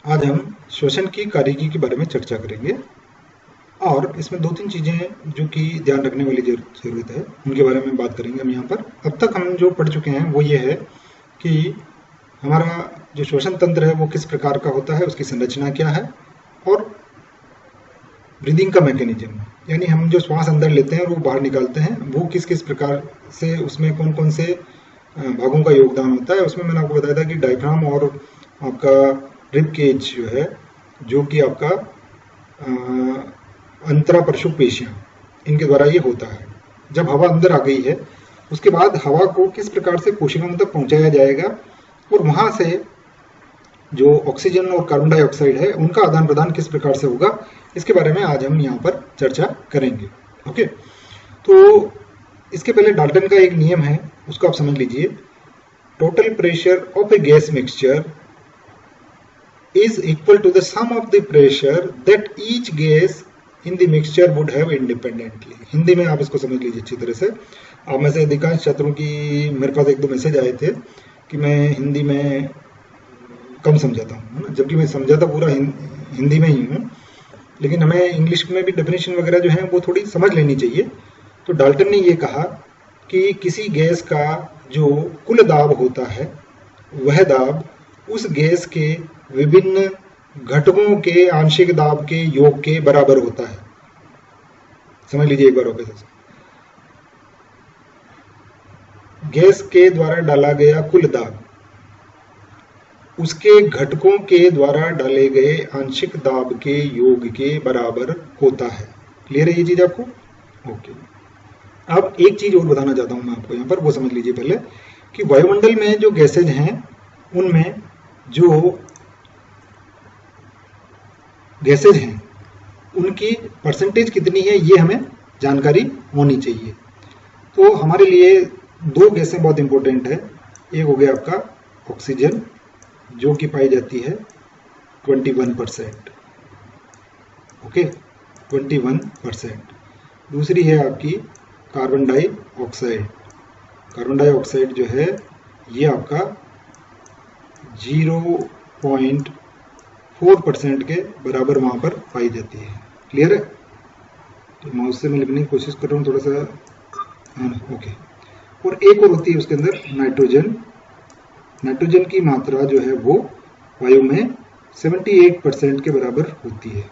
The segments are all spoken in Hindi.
आज हम श्वसन की कार्यकी के बारे में चर्चा करेंगे और इसमें दो तीन चीज़ें जो कि ध्यान रखने वाली ज़रूरत है उनके बारे में बात करेंगे हम यहाँ पर। अब तक हम जो पढ़ चुके हैं वो ये है कि हमारा जो श्वसन तंत्र है वो किस प्रकार का होता है, उसकी संरचना क्या है और ब्रीदिंग का मैकेनिज्म, यानी हम जो श्वास अंदर लेते हैं और वो बाहर निकालते हैं वो किस किस प्रकार से, उसमें कौन कौन से भागों का योगदान होता है। उसमें मैंने आपको बताया था कि डायफ्राम और आपका रिब केज जो है, जो कि आपका अंतरापरशु पेशियां, इनके द्वारा ये होता है। जब हवा अंदर आ गई है उसके बाद हवा को किस प्रकार से कोशिकाओं तक पहुंचाया जाएगा और वहां से जो ऑक्सीजन और कार्बन डाइऑक्साइड है उनका आदान प्रदान किस प्रकार से होगा, इसके बारे में आज हम यहाँ पर चर्चा करेंगे। ओके, तो इसके पहले डाल्टन का एक नियम है, उसको आप समझ लीजिए। Total pressure of A gas mixture is equal to the sum of the pressure that each gas in the mixture would have independently। Hindi में आप इसको समझ लीजिए अच्छी तरह से। आप में से अधिकांश छात्रों की मेरे पास एक दो मैसेज आए थे कि मैं हिंदी में कम समझाता हूँ, है ना, जबकि मैं समझाता पूरा हिंदी में ही हूँ, लेकिन हमें इंग्लिश में भी डेफिनेशन वगैरह जो है वो थोड़ी समझ लेनी चाहिए। तो डाल्टन ने ये कहा कि किसी गैस का जो कुल दाब होता है वह दाब उस गैस के विभिन्न घटकों के आंशिक दाब के योग के बराबर होता है। समझ लीजिए एक बार वापस से। गैस के द्वारा डाला गया कुल दाब उसके घटकों के द्वारा डाले गए आंशिक दाब के योग के बराबर होता है। क्लियर है ये चीज आपको? ओके, अब एक चीज और बताना चाहता हूं मैं आपको यहाँ पर, वो समझ लीजिए पहले कि वायुमंडल में जो गैसेज हैं उनमें जो गैसेज हैं उनकी परसेंटेज कितनी है ये हमें जानकारी होनी चाहिए। तो हमारे लिए दो गैसें बहुत इंपॉर्टेंट है। एक हो गया आपका ऑक्सीजन जो कि पाई जाती है 21%, ओके 21%। दूसरी है आपकी कार्बन डाइऑक्साइड। कार्बन डाइऑक्साइड जो है ये आपका 0.4% के बराबर वहां पर पाई जाती है। क्लियर है? तो माउस से मैं लिखने की कोशिश कर रहा हूँ थोड़ा सा, ओके। और एक और होती है उसके अंदर नाइट्रोजन। नाइट्रोजन की मात्रा जो है वो वायु में 78% के बराबर होती है,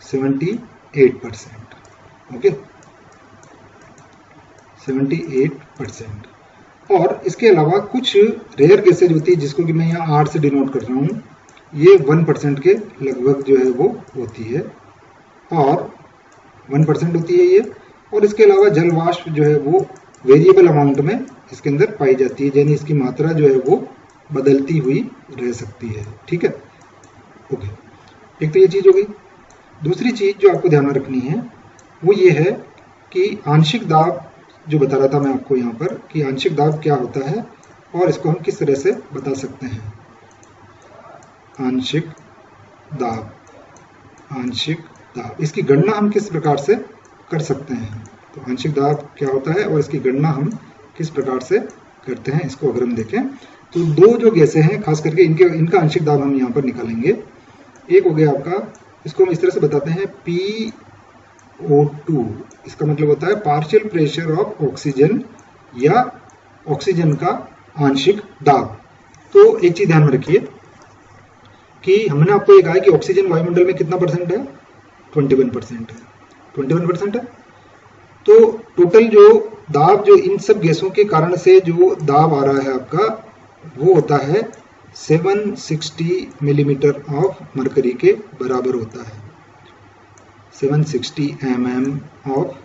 78%, ओके 78%। और इसके अलावा कुछ रेयर गैसेज होती है जिसको कि मैं यहाँ 8 से डिनोट कर रहा हूँ, ये 1% के लगभग जो है वो होती है, और 1% होती है ये। और इसके अलावा जल वाष्प जो है वो वेरिएबल अमाउंट में इसके अंदर पाई जाती है, यानी इसकी मात्रा जो है वो बदलती हुई रह सकती है। ठीक है, ओके। एक तो ये चीज हो गई। दूसरी चीज जो आपको ध्यान में रखनी है वो ये है कि आंशिक दाब, जो बता रहा था मैं आपको यहाँ पर कि आंशिक दाब क्या होता है और इसको हम किस तरह से बता सकते हैं। आंशिक दाब, आंशिक दाब, इसकी गणना हम किस प्रकार से कर सकते हैं। तो आंशिक दाब क्या होता है और इसकी गणना हम किस प्रकार से करते हैं, इसको अगर हम देखें तो दो जो गैसें हैं खास करके इनका आंशिक दाब हम यहाँ पर निकालेंगे। एक हो गया आपका, इसको हम इस तरह से बताते हैं PO2, इसका मतलब होता है पार्शियल प्रेशर ऑफ ऑक्सीजन या ऑक्सीजन का आंशिक दाब। तो एक चीज ध्यान में रखिए कि हमने आपको ये कहा है कि ऑक्सीजन वायुमंडल में कितना परसेंट है, 21% है, 21% है। तो टोटल जो दाब जो इन सब गैसों के कारण से जो दाब आ रहा है आपका वो होता है 760 मिलीमीटर ऑफ मरकरी के बराबर होता है, 760 mm ऑफ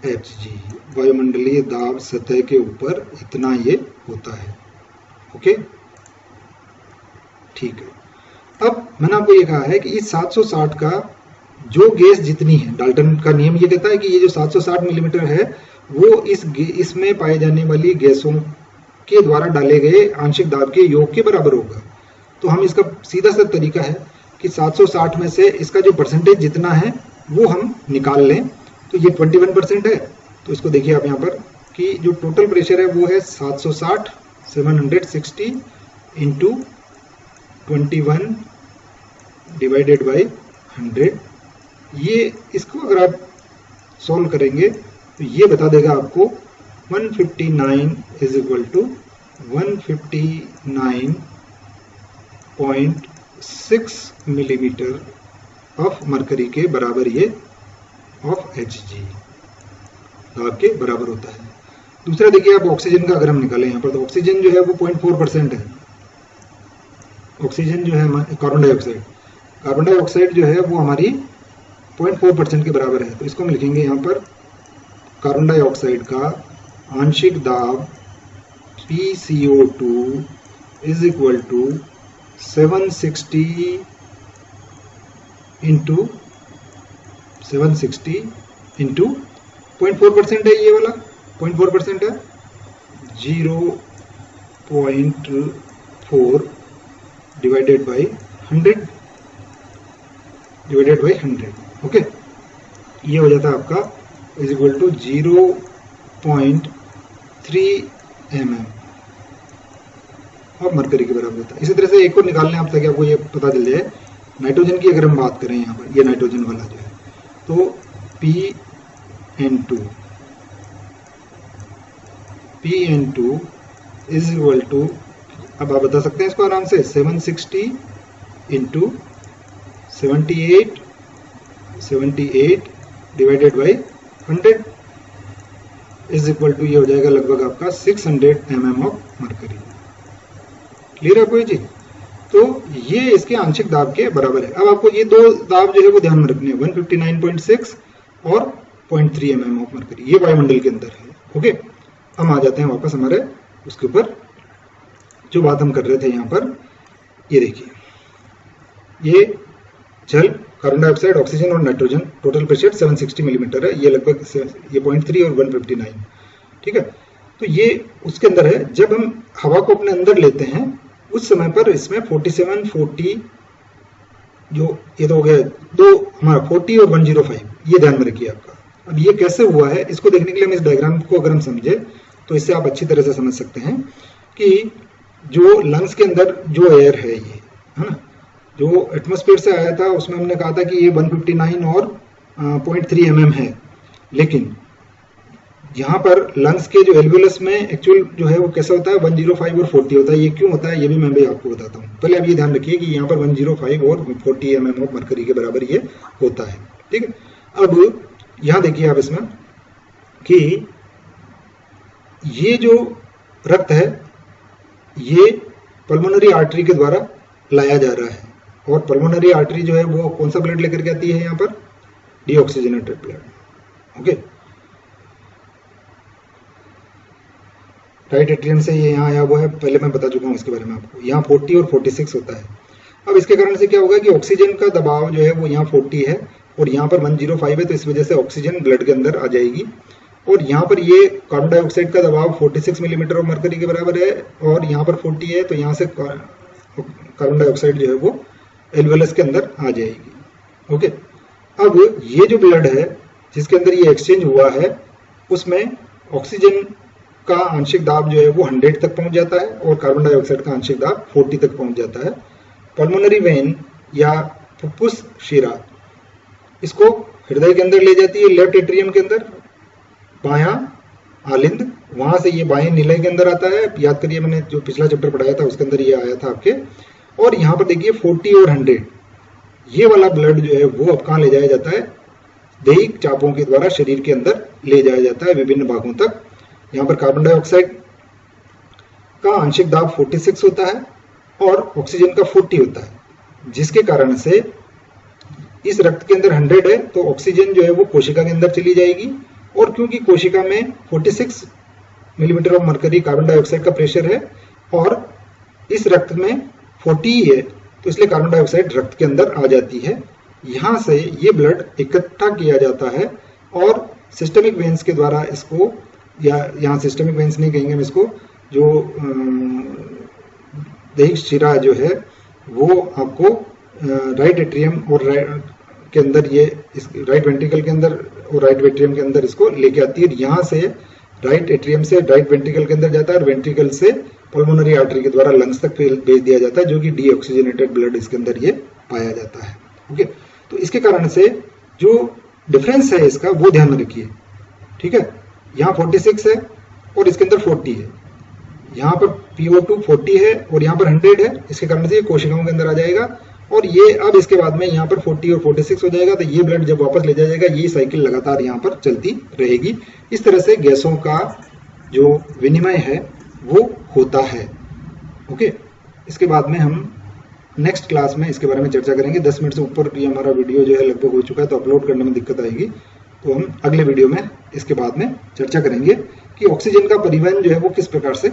Hg। वायुमंडलीय दाब सतह के ऊपर इतना ये होता है, ओके ठीक है। अब मैंने आपको ये कहा है कि इस 760 का जो गैस जितनी है, डाल्टन का नियम ये कहता है कि ये जो 760 मिलीमीटर है वो इसमें पाए जाने वाली गैसों के द्वारा डाले गए आंशिक दाब के योग के बराबर होगा। तो हम इसका सीधा सा तरीका है कि 760 में से इसका जो परसेंटेज जितना है वो हम निकाल लें। तो ये 21% है, तो इसको देखिए आप यहाँ पर कि जो टोटल प्रेशर है वो है 760 इंटू 21 डिवाइडेड बाई 100। ये इसको अगर आप सॉल्व करेंगे तो ये बता देगा आपको 159 is equal to 159.6 millimetre of mercury के बराबर ये ऑफ Hg दाब के बराबर होता है। दूसरा देखिए आप ऑक्सीजन का अगर हम निकालें यहाँ पर, तो ऑक्सीजन जो है वो 0.4% है। ऑक्सीजन जो है कार्बन डाइऑक्साइड जो है वो हमारी 0.4% के बराबर है। तो इसको हम लिखेंगे यहाँ पर कार्बन डाइऑक्साइड का आंशिक दाब PCO2 is equal to 760 into 0.4% है, ये वाला 0.4% है, 0.4 डिवाइडेड बाई 100 ओके। ये हो जाता है आपका इज इक्वल टू 0.3 mm और मरकरी के बराबर होता है। इसी तरह से एक और निकालने आप ताकि आपको ये पता चल जाए। नाइट्रोजन की अगर हम बात करें यहाँ पर, ये नाइट्रोजन वाला जो है, तो PN2 इज इक्वल टू, अब आप बता सकते हैं इसको आराम से, 760 into 78 divided by 100 is equal to, ये हो जाएगा लगभग आपका 600 mm ऑफ मरकरी। क्लियर है आपको ये चीज? तो ये इसके आंशिक दाब के बराबर है। अब आपको ये दो दाब जो है वो ध्यान में रखने हैं, 159.6 और 0.3 mm ऑफ मरकरी, ये वायुमंडल के अंदर है। ओके, हम आ जाते हैं वापस हमारे उसके ऊपर, जो बात हम कर रहे थे यहाँ पर। ये देखिए, ये जल, कार्बन डाइऑक्साइड, ऑक्सीजन और नाइट्रोजन, टोटल प्रेशर 760 मिलीमीटर है। ये लगभग ये 0.3 और 159, ठीक है। तो ये उसके अंदर है। जब हम हवा को अपने अंदर लेते हैं उस समय पर इसमें 47, 40, जो ये तो हो गया दो हमारा 40 और 105, ये ध्यान में रखिए आपका। अब ये कैसे हुआ है इसको देखने के लिए हम इस डायग्राम को अगर हम समझे तो इससे आप अच्छी तरह से समझ सकते हैं कि जो लंग्स के अंदर जो एयर है, ये है ना, जो एटमॉस्फेयर से आया था उसमें हमने कहा था कि ये 159 और 0.3 mm है, लेकिन यहाँ पर लंग्स के जो एल्वियोलस में एक्चुअल जो है वो कैसा होता है, 105 और 40 होता है। ये क्यों होता है ये भी मैं भी आपको बताता हूँ। पहले आप ये ध्यान रखिए कि यहाँ पर 105 और 40 mm ऑफ मरकरी के बराबर ये होता है, ठीक है। अब यहाँ देखिए आप इसमें कि ये जो रक्त है ये पल्मोनरी आर्टरी के द्वारा लाया जा रहा है, और पल्मोनरी आर्टरी जो है वो कौन सा ब्लड लेकर के आती है यहाँ पर, deoxygenated blood. Okay, right atrium से ये यहाँ आया हुआ है, पहले मैं बता चुका हूँ इसके बारे में आपको। यहाँ 40 और 46 होता है। अब इसके कारण से क्या होगा कि ऑक्सीजन का दबाव जो है वो यहाँ 40 है और यहाँ पर 105 है, तो इस वजह से ऑक्सीजन ब्लड के अंदर आ जाएगी। और यहाँ पर ये कार्बन डाइऑक्साइड का दबाव 46 मिलीमीटर ऑफ मरकरी के बराबर है और यहाँ पर 40 है, तो यहाँ से कार्बन डाइऑक्साइड जो है वो एल्वियोलस के अंदर आ जाएगी। ओके, अब ये जो ब्लड है जिसके अंदर ये एक्सचेंज हुआ है उसमें ऑक्सीजन का आंशिक दाब जो है वो 100 तक पहुंच जाता है और कार्बन डाइऑक्साइड का आंशिक दाब 40 तक पहुंच जाता है। पल्मोनरी वेन या फुफ्फुस शिरा इसको हृदय के अंदर ले जाती है, लेफ्ट एट्रियम के अंदर, बायां आलिंद, वहां से ये बाएं निलय के अंदर आता है। याद करिए मैंने जो पिछला चैप्टर पढ़ाया था उसके अंदर ये आया था आपके। और यहाँ पर देखिए 40 और 100 ये वाला ब्लड जो है वो अब कहाँ ले जाया जाता है, दैहिक चापों के द्वारा शरीर के अंदर ले जाया जाता है विभिन्न भागों तक। यहाँ पर कार्बन डाइऑक्साइड का आंशिक दाब 46 होता है और ऑक्सीजन का 40 होता है, जिसके कारण से इस रक्त के अंदर 100 है तो ऑक्सीजन जो है वो कोशिका के अंदर चली जाएगी। और क्योंकि कोशिका में 46 millimetre of mercury carbon dioxide का प्रेशर है और इस रक्त में 40 है, तो इसलिए कार्बन डाइऑक्साइड रक्त के अंदर आ जाती है। यहाँ से ये ब्लड इकट्ठा किया जाता है और सिस्टमिक वेन्स के द्वारा इसको, या यहाँ सिस्टमिक वेन्स नहीं कहेंगे हम इसको, जो दैहिक शिरा जो है वो आपको राइट एट्रियम और के अंदर, ये इस राइट वेंट्रिकल के अंदर और राइट वेंट्रियम के अंदर इसको लेके आती है। यहाँ से राइट एट्रियम से राइट वेंट्रिकल के अंदर जाता है और वेंट्रिकल से पल्मोनरी आर्टरी के द्वारा लंग्स तक भेज दिया जाता है, जो कि डीऑक्सीजनेटेड ब्लड इसके अंदर ये पाया जाता है। ओके, तो इसके कारण से जो डिफरेंस है इसका वो ध्यान में रखिए। ठीक है, यहाँ 46 है और इसके अंदर 40 है, यहाँ पर PO2 40 है और यहाँ पर 100 है, इसके कारण से ये कोशिकाओं के अंदर आ जाएगा और ये अब इसके बाद में यहाँ पर 40 और 46 हो जाएगा, तो ये ब्लड जब वापस ले जाया जाएगा, ये साइकिल लगातार यहाँ पर चलती रहेगी। इस तरह से गैसों का जो विनिमय है वो होता है। ओके, इसके बाद में हम नेक्स्ट क्लास में इसके बारे में चर्चा करेंगे। 10 मिनट से ऊपर ये हमारा वीडियो जो है लगभग हो चुका है, तो अपलोड करने में दिक्कत आएगी, तो हम अगले वीडियो में इसके बाद में चर्चा करेंगे कि ऑक्सीजन का परिवहन जो है वो किस प्रकार से